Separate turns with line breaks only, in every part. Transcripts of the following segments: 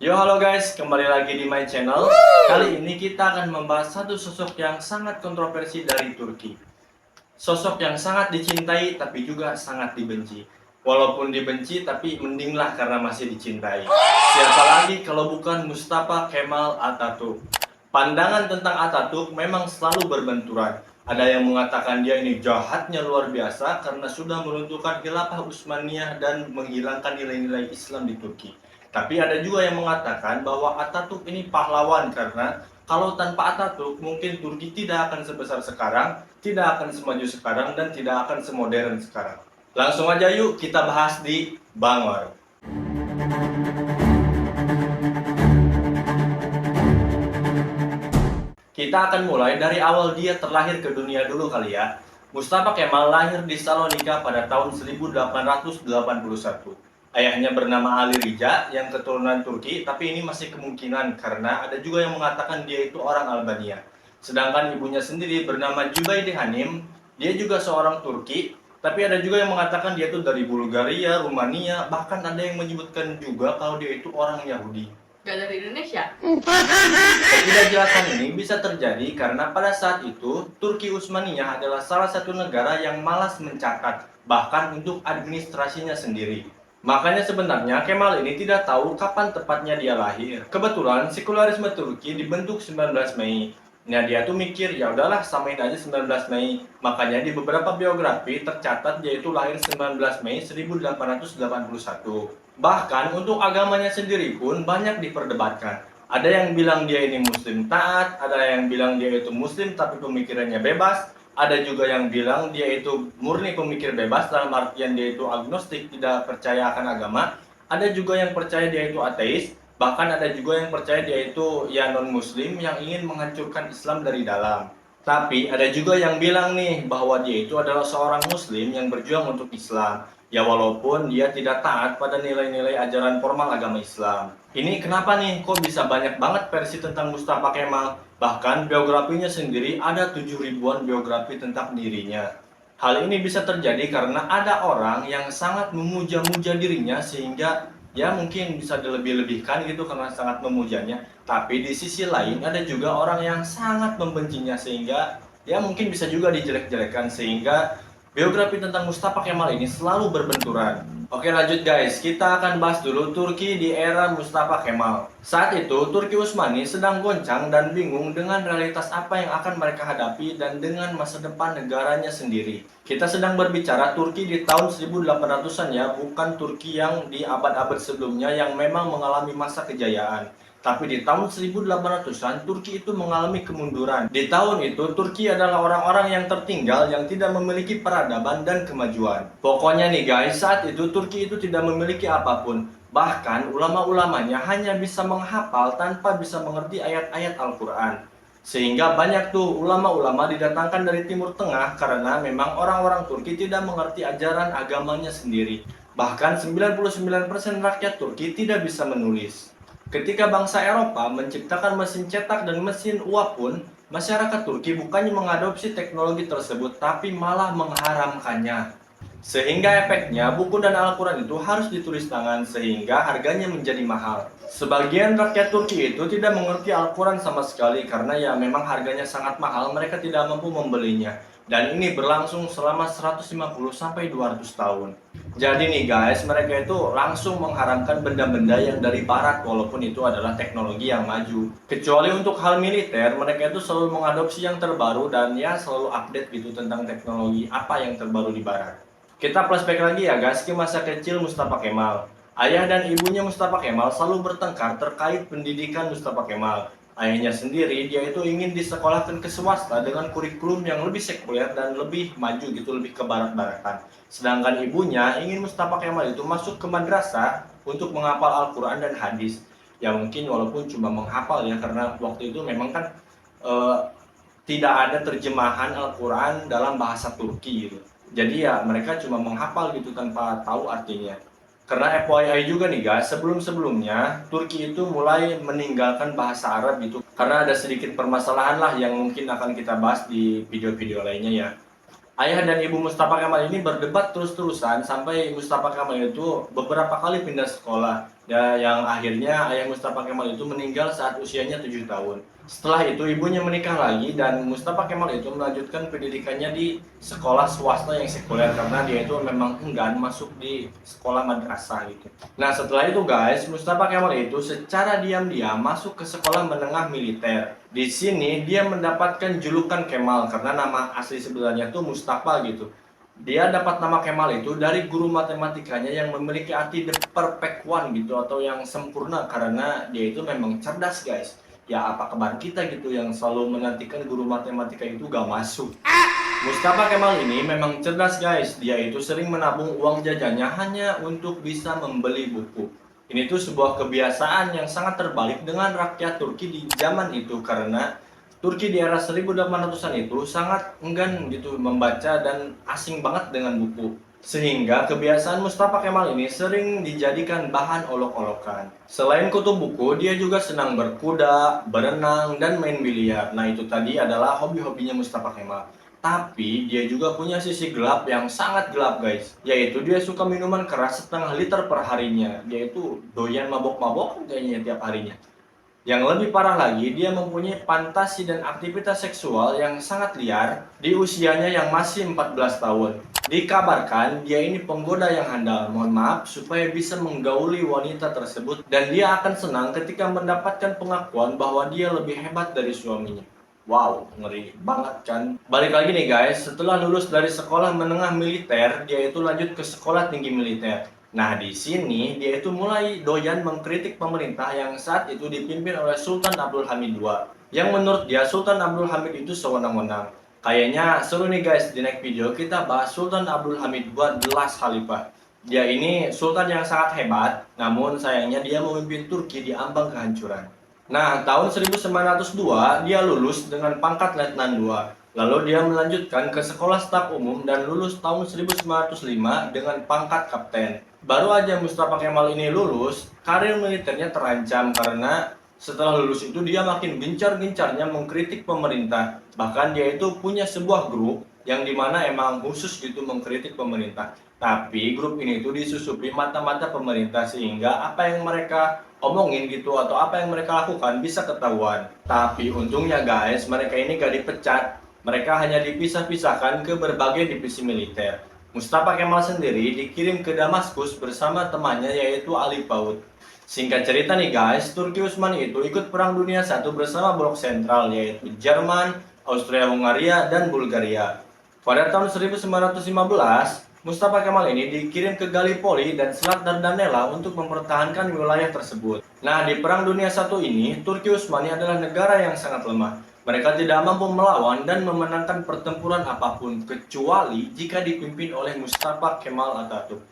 Yo halo guys, kembali lagi di my channel. Kali ini kita akan membahas satu sosok yang sangat kontroversi dari Turki. Sosok yang sangat dicintai tapi juga sangat dibenci. Walaupun dibenci tapi mendinglah karena masih dicintai. Siapa lagi kalau bukan Mustafa Kemal Atatürk. Pandangan tentang Atatürk memang selalu berbenturan. Ada yang mengatakan dia ini jahatnya luar biasa karena sudah meruntuhkan khilafah Utsmaniyah dan menghilangkan nilai-nilai Islam di Turki. Tapi ada juga yang mengatakan bahwa Atatürk ini pahlawan karena kalau tanpa Atatürk mungkin Turki tidak akan sebesar sekarang, tidak akan semaju sekarang, dan tidak akan semodern sekarang. Langsung aja yuk kita bahas di Bangor. Kita akan mulai dari awal dia terlahir ke dunia dulu kali ya. Mustafa Kemal lahir di Salonika pada tahun 1881. Ayahnya bernama Ali Rija yang keturunan Turki, tapi ini masih kemungkinan karena ada juga yang mengatakan dia itu orang Albania. Sedangkan ibunya sendiri bernama Jubaide Hanim, dia juga seorang Turki, tapi ada juga yang mengatakan dia itu dari Bulgaria, Rumania, bahkan ada yang menyebutkan juga kalau dia itu orang Yahudi.
Gak dari Indonesia.
Ketidakjelasan ini bisa terjadi karena pada saat itu Turki Utsmaniyah adalah salah satu negara yang malas mencatat, bahkan untuk administrasinya sendiri. Makanya sebenarnya Kemal ini tidak tahu kapan tepatnya dia lahir. Kebetulan sekularisme Turki dibentuk 19 Mei. Nah dia tuh mikir ya udahlah samain aja 19 Mei. Makanya di beberapa biografi tercatat dia itu lahir 19 Mei 1881. Bahkan untuk agamanya sendiri pun banyak diperdebatkan. Ada yang bilang dia ini muslim taat, ada yang bilang dia itu muslim tapi pemikirannya bebas, ada juga yang bilang dia itu murni pemikir bebas dalam artian dia itu agnostik, tidak percaya akan agama. Ada juga yang percaya dia itu ateis, bahkan ada juga yang percaya dia itu ya non muslim yang ingin menghancurkan Islam dari dalam. Tapi ada juga yang bilang nih bahwa dia itu adalah seorang muslim yang berjuang untuk Islam. Ya walaupun dia tidak taat pada nilai-nilai ajaran formal agama Islam. Ini kenapa nih kok bisa banyak banget versi tentang Mustafa Kemal? Bahkan biografinya sendiri ada 7 ribuan biografi tentang dirinya. Hal ini bisa terjadi karena ada orang yang sangat memuja-muja dirinya sehingga ya mungkin bisa dilebih-lebihkan gitu karena sangat memujanya. Tapi di sisi lain ada juga orang yang sangat membencinya sehingga ya mungkin bisa juga dijelek-jelekan sehingga biografi tentang Mustafa Kemal ini selalu berbenturan. Oke lanjut guys, kita akan bahas dulu Turki di era Mustafa Kemal. Saat itu Turki Utsmani sedang goncang dan bingung dengan realitas apa yang akan mereka hadapi dan dengan masa depan negaranya sendiri. Kita sedang berbicara Turki di tahun 1800-an ya, bukan Turki yang di abad-abad sebelumnya yang memang mengalami masa kejayaan. Tapi di tahun 1800-an, Turki itu mengalami kemunduran. Di tahun itu, Turki adalah orang-orang yang tertinggal yang tidak memiliki peradaban dan kemajuan. Pokoknya nih guys, saat itu Turki itu tidak memiliki apapun. Bahkan ulama-ulamanya hanya bisa menghafal tanpa bisa mengerti ayat-ayat Al-Quran. Sehingga banyak tuh ulama-ulama didatangkan dari Timur Tengah karena memang orang-orang Turki tidak mengerti ajaran agamanya sendiri. Bahkan 99% rakyat Turki tidak bisa menulis. Ketika bangsa Eropa menciptakan mesin cetak dan mesin uap pun, masyarakat Turki bukannya mengadopsi teknologi tersebut, tapi malah mengharamkannya. Sehingga efeknya buku dan Al-Quran itu harus ditulis tangan sehingga harganya menjadi mahal. Sebagian rakyat Turki itu tidak mengerti Al-Quran sama sekali karena ya memang harganya sangat mahal, mereka tidak mampu membelinya. Dan ini berlangsung selama 150 sampai 200 tahun. Jadi nih guys, mereka itu langsung mengharamkan benda-benda yang dari barat walaupun itu adalah teknologi yang maju. Kecuali untuk hal militer, mereka itu selalu mengadopsi yang terbaru dan ya selalu update gitu tentang teknologi apa yang terbaru di barat. Kita flashback lagi ya guys ke masa kecil Mustafa Kemal. Ayah dan ibunya Mustafa Kemal selalu bertengkar terkait pendidikan Mustafa Kemal. Ayahnya sendiri dia itu ingin disekolahkan ke swasta dengan kurikulum yang lebih sekuler dan lebih maju gitu, lebih ke barat-baratan. Sedangkan ibunya ingin Mustafa Kemal itu masuk ke madrasah untuk menghafal Al-Quran dan hadis. Ya mungkin walaupun cuma menghafal ya karena waktu itu memang kan eh, tidak ada terjemahan Al-Quran dalam bahasa Turki gitu. Jadi ya mereka cuma menghafal gitu tanpa tahu artinya. Karena FYI juga nih guys, sebelum-sebelumnya Turki itu mulai meninggalkan bahasa Arab gitu. Karena ada sedikit permasalahan lah yang mungkin akan kita bahas di video-video lainnya ya. Ayah dan ibu Mustafa Kemal ini berdebat terus-terusan sampai Mustafa Kemal itu beberapa kali pindah sekolah. Ya, yang akhirnya ayah Mustafa Kemal itu meninggal saat usianya 7 tahun. Setelah itu ibunya menikah lagi dan Mustafa Kemal itu melanjutkan pendidikannya di sekolah swasta yang sekuler karena dia itu memang enggan masuk di sekolah madrasah gitu. Nah, setelah itu guys, Mustafa Kemal itu secara diam-diam masuk ke sekolah menengah militer. Di sini dia mendapatkan julukan Kemal karena nama asli sebenarnya tuh Mustafa gitu. Dia dapat nama Kemal itu dari guru matematikanya yang memiliki arti the perfect one gitu atau yang sempurna karena dia itu memang cerdas guys. Ya apa kabar kita gitu yang selalu menantikan guru matematika itu gak masuk. Mustafa Kemal ini memang cerdas guys. Dia itu sering menabung uang jajannya hanya untuk bisa membeli buku. Ini tuh sebuah kebiasaan yang sangat terbalik dengan rakyat Turki di zaman itu karena Turki di era 1800-an itu sangat enggan gitu membaca dan asing banget dengan buku. Sehingga kebiasaan Mustafa Kemal ini sering dijadikan bahan olok-olokan. Selain kutu buku, dia juga senang berkuda, berenang, dan main biliar. Nah itu tadi adalah hobi-hobinya Mustafa Kemal. Tapi dia juga punya sisi gelap yang sangat gelap guys. Yaitu dia suka minuman keras setengah liter per harinya. Dia itu doyan mabok-mabok kayaknya tiap harinya. Yang lebih parah lagi, dia mempunyai fantasi dan aktivitas seksual yang sangat liar di usianya yang masih 14 tahun. Dikabarkan, dia ini penggoda yang handal, mohon maaf, supaya bisa menggauli wanita tersebut dan dia akan senang ketika mendapatkan pengakuan bahwa dia lebih hebat dari suaminya. Wow, ngeri banget kan? Balik lagi nih guys, setelah lulus dari sekolah menengah militer, dia itu lanjut ke sekolah tinggi militer. Nah, di sini dia itu mulai doyan mengkritik pemerintah yang saat itu dipimpin oleh Sultan Abdul Hamid II. Yang menurut dia Sultan Abdul Hamid itu sewenang-wenang. Kayaknya seru nih guys, di next video kita bahas Sultan Abdul Hamid II The Last Khalifah. Dia ini sultan yang sangat hebat, namun sayangnya dia memimpin Turki di ambang kehancuran. Nah, tahun 1902 dia lulus dengan pangkat Letnan II. Lalu dia melanjutkan ke sekolah staf umum dan lulus tahun 1905 dengan pangkat kapten. Baru aja Mustafa Kemal ini lulus, karir militernya terancam karena setelah lulus itu dia makin gencar-gencarnya mengkritik pemerintah. Bahkan dia itu punya sebuah grup yang dimana emang khusus gitu mengkritik pemerintah. Tapi grup ini itu disusupi mata-mata pemerintah sehingga apa yang mereka omongin gitu atau apa yang mereka lakukan bisa ketahuan. Tapi untungnya guys, mereka ini gak dipecat. Mereka hanya dipisah-pisahkan ke berbagai divisi militer. Mustafa Kemal sendiri dikirim ke Damaskus bersama temannya yaitu Ali Paut. Singkat cerita nih guys, Turki Utsmani itu ikut Perang Dunia I bersama blok sentral yaitu Jerman, Austria-Hungaria, dan Bulgaria. Pada tahun 1915, Mustafa Kemal ini dikirim ke Gallipoli dan Selat Dardanella untuk mempertahankan wilayah tersebut. Nah, di Perang Dunia I ini, Turki Utsmani adalah negara yang sangat lemah. Mereka tidak mampu melawan dan memenangkan pertempuran apapun kecuali jika dipimpin oleh Mustafa Kemal Atatürk.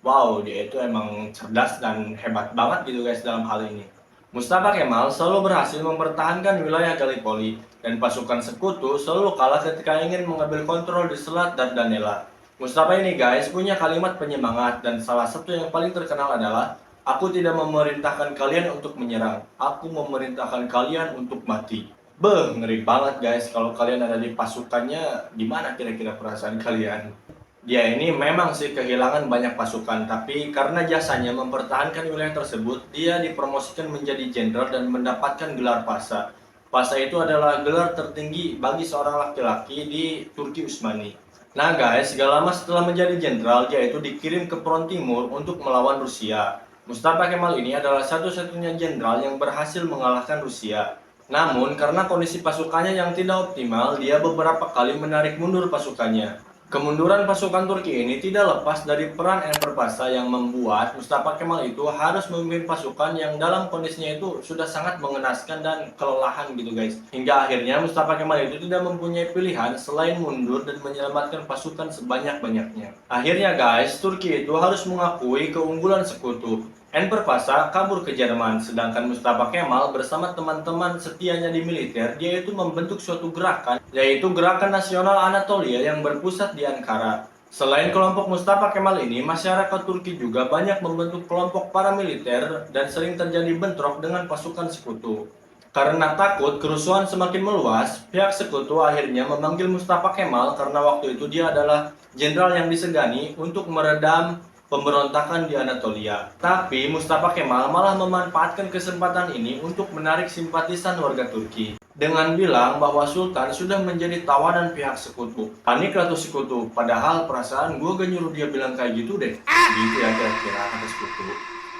Wow, dia itu emang cerdas dan hebat banget gitu guys dalam hal ini. Mustafa Kemal selalu berhasil mempertahankan wilayah Gallipoli dan pasukan sekutu selalu kalah ketika ingin mengambil kontrol di Selat Dardanella. Mustafa ini guys punya kalimat penyemangat dan salah satu yang paling terkenal adalah aku tidak memerintahkan kalian untuk menyerang, aku memerintahkan kalian untuk mati. Beh, ngeri banget guys kalau kalian ada di pasukannya, gimana kira-kira perasaan kalian? Dia ini memang sih kehilangan banyak pasukan, tapi karena jasanya mempertahankan wilayah tersebut, dia dipromosikan menjadi jenderal dan mendapatkan gelar Pasha. Pasha itu adalah gelar tertinggi bagi seorang laki-laki di Turki Utsmani. Nah guys, gak lama setelah menjadi jenderal, dia itu dikirim ke front timur untuk melawan Rusia. Mustafa Kemal ini adalah satu-satunya jenderal yang berhasil mengalahkan Rusia. Namun, karena kondisi pasukannya yang tidak optimal, dia beberapa kali menarik mundur pasukannya. Kemunduran pasukan Turki ini tidak lepas dari peran Enver Pasha yang membuat Mustafa Kemal itu harus memimpin pasukan yang dalam kondisinya itu sudah sangat mengenaskan dan kelelahan gitu guys. Hingga akhirnya Mustafa Kemal itu tidak mempunyai pilihan selain mundur dan menyelamatkan pasukan sebanyak-banyaknya. Akhirnya guys, Turki itu harus mengakui keunggulan sekutu. Enver Pasha kabur ke Jerman, sedangkan Mustafa Kemal bersama teman-teman setianya di militer, dia itu membentuk suatu gerakan, yaitu Gerakan Nasional Anatolia yang berpusat di Ankara. Selain kelompok Mustafa Kemal ini, masyarakat Turki juga banyak membentuk kelompok paramiliter dan sering terjadi bentrok dengan pasukan sekutu. Karena takut kerusuhan semakin meluas, pihak sekutu akhirnya memanggil Mustafa Kemal karena waktu itu dia adalah jenderal yang disegani untuk meredam pemberontakan di Anatolia. Tapi Mustafa Kemal malah memanfaatkan kesempatan ini untuk menarik simpatisan warga Turki dengan bilang bahwa Sultan sudah menjadi tawanan pihak sekutu. Panik atau sekutu, padahal perasaan gue gak nyuruh dia bilang kayak gitu deh. Gitu ya kira-kira kata sekutu.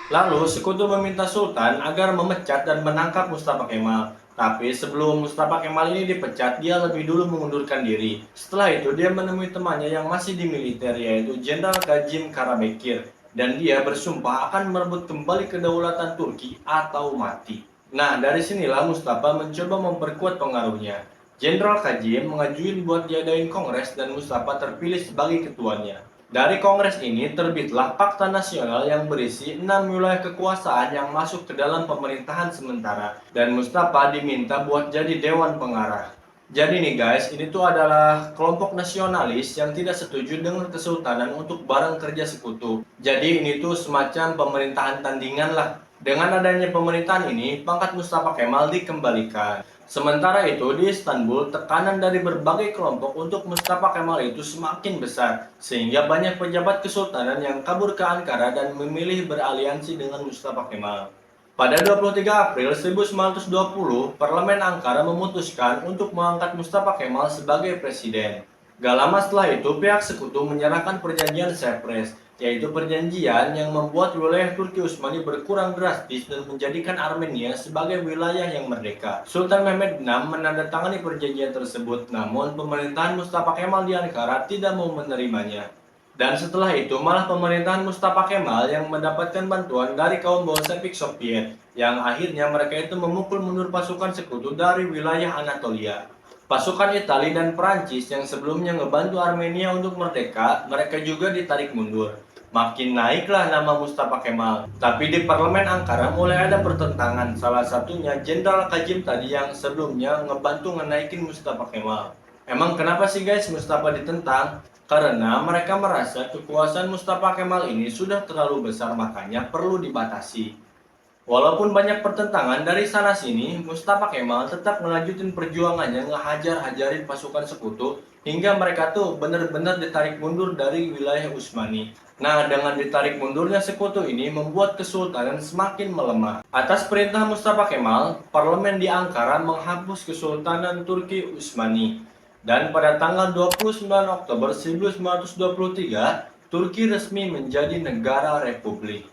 Lalu sekutu meminta Sultan agar memecat dan menangkap Mustafa Kemal. Tapi sebelum Mustafa Kemal ini dipecat, dia lebih dulu mengundurkan diri. Setelah itu dia menemui temannya yang masih di militer, yaitu Jenderal Kazim Karabekir. Dan dia bersumpah akan merebut kembali kedaulatan Turki atau mati. Nah, dari sinilah Mustafa mencoba memperkuat pengaruhnya. Jenderal Kazim mengajuin buat diadain kongres dan Mustafa terpilih sebagai ketuanya. Dari kongres ini terbitlah Fakta Nasional yang berisi 6 wilayah kekuasaan yang masuk ke dalam pemerintahan sementara. Dan Mustafa diminta buat jadi Dewan Pengarah. Jadi nih guys, ini tuh adalah kelompok nasionalis yang tidak setuju dengan kesultanan untuk bareng kerja sekutu. Jadi ini tuh semacam pemerintahan tandingan lah. Dengan adanya pemerintahan ini, pangkat Mustafa Kemal dikembalikan. Sementara itu di Istanbul, tekanan dari berbagai kelompok untuk Mustafa Kemal itu semakin besar, sehingga banyak pejabat kesultanan yang kabur ke Ankara dan memilih beraliansi dengan Mustafa Kemal. Pada 23 April 1920, Parlemen Ankara memutuskan untuk mengangkat Mustafa Kemal sebagai presiden. Gak lama setelah itu, pihak sekutu menyerahkan perjanjian Sevres, yaitu perjanjian yang membuat wilayah Turki Utsmani berkurang drastis dan menjadikan Armenia sebagai wilayah yang merdeka. Sultan Mehmed VI menandatangani perjanjian tersebut, namun pemerintahan Mustafa Kemal di Ankara tidak mau menerimanya. Dan setelah itu malah pemerintahan Mustafa Kemal yang mendapatkan bantuan dari kaum Bolshevik Soviet, yang akhirnya mereka itu memukul mundur pasukan sekutu dari wilayah Anatolia. Pasukan Italia dan Perancis yang sebelumnya ngebantu Armenia untuk merdeka, mereka juga ditarik mundur. Makin naiklah nama Mustafa Kemal. Tapi di Parlemen Ankara mulai ada pertentangan, salah satunya Jenderal Kazim tadi yang sebelumnya ngebantu ngenaikin Mustafa Kemal. Emang kenapa sih guys Mustafa ditentang? Karena mereka merasa kekuasaan Mustafa Kemal ini sudah terlalu besar, makanya perlu dibatasi. Walaupun banyak pertentangan dari sana sini, Mustafa Kemal tetap ngelanjutin perjuangannya ngehajar-hajarin pasukan sekutu hingga mereka tuh benar-benar ditarik mundur dari wilayah Utsmani. Nah, dengan ditarik mundurnya sekutu ini membuat kesultanan semakin melemah. Atas perintah Mustafa Kemal, parlemen di Ankara menghapus Kesultanan Turki Utsmani. Dan pada tanggal 29 Oktober 1923, Turki resmi menjadi negara republik.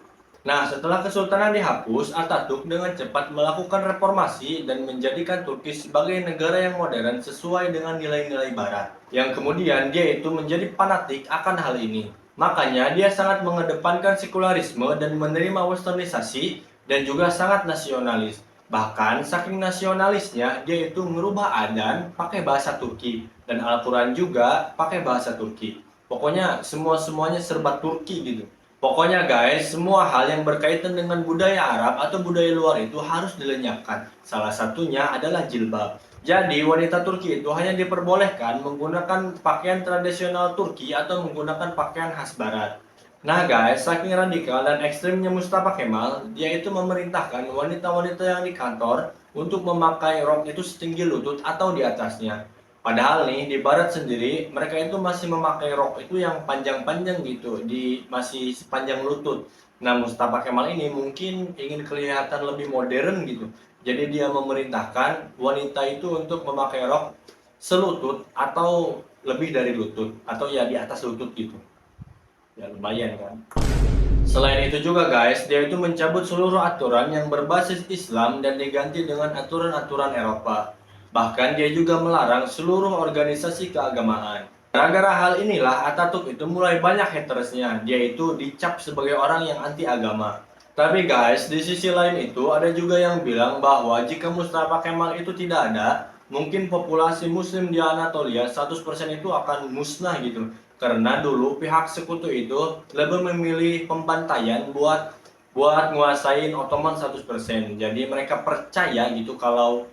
Nah, setelah kesultanan dihapus, Atatürk dengan cepat melakukan reformasi dan menjadikan Turki sebagai negara yang modern sesuai dengan nilai-nilai barat. Yang kemudian dia itu menjadi fanatik akan hal ini. Makanya dia sangat mengedepankan sekularisme dan menerima westernisasi dan juga sangat nasionalis. Bahkan saking nasionalisnya, dia itu merubah adzan pakai bahasa Turki dan Al-Quran juga pakai bahasa Turki. Pokoknya semuanya serba Turki gitu. Pokoknya guys, semua hal yang berkaitan dengan budaya Arab atau budaya luar itu harus dilenyapkan. Salah satunya adalah jilbab. Jadi wanita Turki itu hanya diperbolehkan menggunakan pakaian tradisional Turki atau menggunakan pakaian khas Barat. Nah guys, saking radikal dan ekstrimnya Mustafa Kemal, dia itu memerintahkan wanita-wanita yang di kantor untuk memakai rok itu setinggi lutut atau di atasnya. Padahal nih di barat sendiri mereka itu masih memakai rok itu yang panjang-panjang gitu, masih sepanjang lutut. Nah Mustafa Kemal ini mungkin ingin kelihatan lebih modern gitu. Jadi dia memerintahkan wanita itu untuk memakai rok selutut atau lebih dari lutut atau ya di atas lutut gitu. Ya lumayan kan. Selain itu juga guys, dia itu mencabut seluruh aturan yang berbasis Islam dan diganti dengan aturan-aturan Eropa. Bahkan dia juga melarang seluruh organisasi keagamaan. Gara-gara hal inilah Atatürk itu mulai banyak hatersnya. Dia itu dicap sebagai orang yang anti agama. Tapi guys, di sisi lain itu ada juga yang bilang bahwa jika Mustafa Kemal itu tidak ada, mungkin populasi muslim di Anatolia 100% itu akan musnah gitu. Karena dulu pihak sekutu itu lebih memilih pembantaian buat nguasain Ottoman 100%. Jadi mereka percaya gitu kalau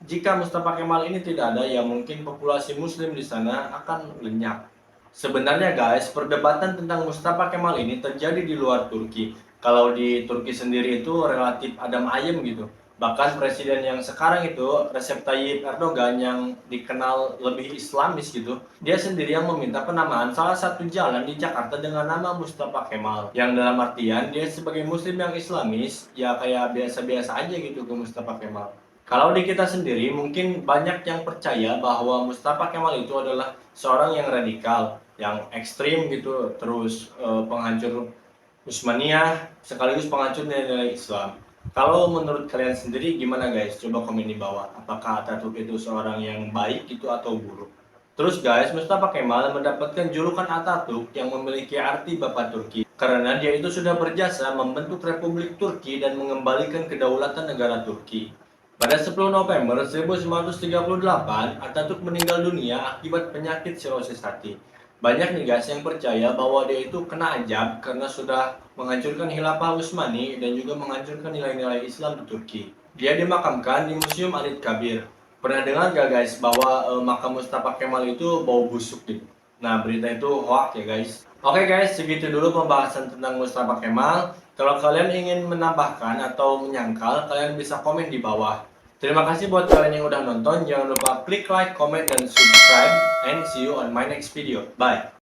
jika Mustafa Kemal ini tidak ada, ya mungkin populasi muslim di sana akan lenyap. Sebenarnya guys, perdebatan tentang Mustafa Kemal ini terjadi di luar Turki. Kalau di Turki sendiri itu relatif adem ayem gitu. Bahkan presiden yang sekarang itu, Recep Tayyip Erdogan, yang dikenal lebih Islamis gitu, dia sendiri yang meminta penamaan salah satu jalan di Jakarta dengan nama Mustafa Kemal. Yang dalam artian dia sebagai muslim yang Islamis, ya kayak biasa-biasa aja gitu ke Mustafa Kemal. Kalau di kita sendiri, mungkin banyak yang percaya bahwa Mustafa Kemal itu adalah seorang yang radikal, yang ekstrim gitu, terus penghancur Usmaniyah, sekaligus penghancur nilai-nilai Islam. Kalau menurut kalian sendiri gimana guys? Coba komen di bawah. Apakah Atatürk itu seorang yang baik gitu atau buruk? Terus guys, Mustafa Kemal mendapatkan julukan Atatürk yang memiliki arti Bapak Turki karena dia itu sudah berjasa membentuk Republik Turki dan mengembalikan kedaulatan negara Turki. Pada 10 November 1938, Atatürk meninggal dunia akibat penyakit sirosis hati. Banyak nih guys yang percaya bahwa dia itu kena ajab karena sudah menghancurkan Khilafah Utsmani dan juga menghancurkan nilai-nilai Islam di Turki. Dia dimakamkan di Museum Alit Kabir. Pernah dengar gak guys bahwa makam Mustafa Kemal itu bau busuk gitu? Nah, berita itu hoax ya guys. Oke guys, segitu dulu pembahasan tentang Mustafa Kemal. Kalau kalian ingin menambahkan atau menyangkal, kalian bisa komen di bawah. Terima kasih buat kalian yang udah nonton. Jangan lupa klik like, comment, dan subscribe. And see you on my next video. Bye.